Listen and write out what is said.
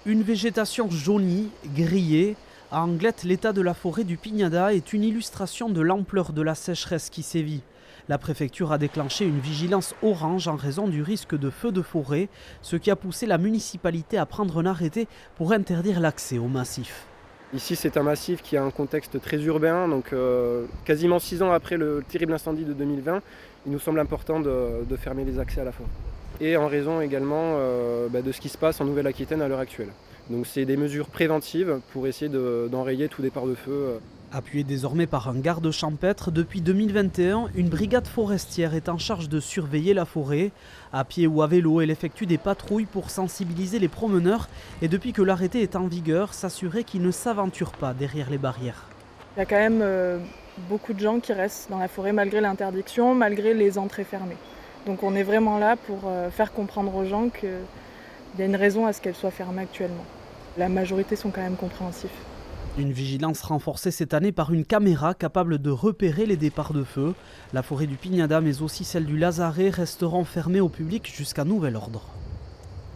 Une végétation jaunie, grillée, à Anglet, l'état de la forêt du Pignada est une illustration de l'ampleur de la sécheresse qui sévit. La préfecture a déclenché une vigilance orange en raison du risque de feu de forêt, ce qui a poussé la municipalité à prendre un arrêté pour interdire l'accès au massif. Ici, c'est un massif qui a un contexte très urbain, donc quasiment 6 ans après le terrible incendie de 2020, il nous semble important de fermer les accès à la forêt. Et en raison également de ce qui se passe en Nouvelle-Aquitaine à l'heure actuelle. Donc c'est des mesures préventives pour essayer d'enrayer tout départ de feu. Appuyée désormais par un garde champêtre, depuis 2021, une brigade forestière est en charge de surveiller la forêt. À pied ou à vélo, elle effectue des patrouilles pour sensibiliser les promeneurs et depuis que l'arrêté est en vigueur, s'assurer qu'ils ne s'aventurent pas derrière les barrières. Il y a quand même beaucoup de gens qui restent dans la forêt malgré l'interdiction, malgré les entrées fermées. Donc on est vraiment là pour faire comprendre aux gens qu'il y a une raison à ce qu'elle soit fermée actuellement. La majorité sont quand même compréhensifs. Une vigilance renforcée cette année par une caméra capable de repérer les départs de feu. La forêt du Pignada mais aussi celle du Lazaret resteront fermées au public jusqu'à nouvel ordre.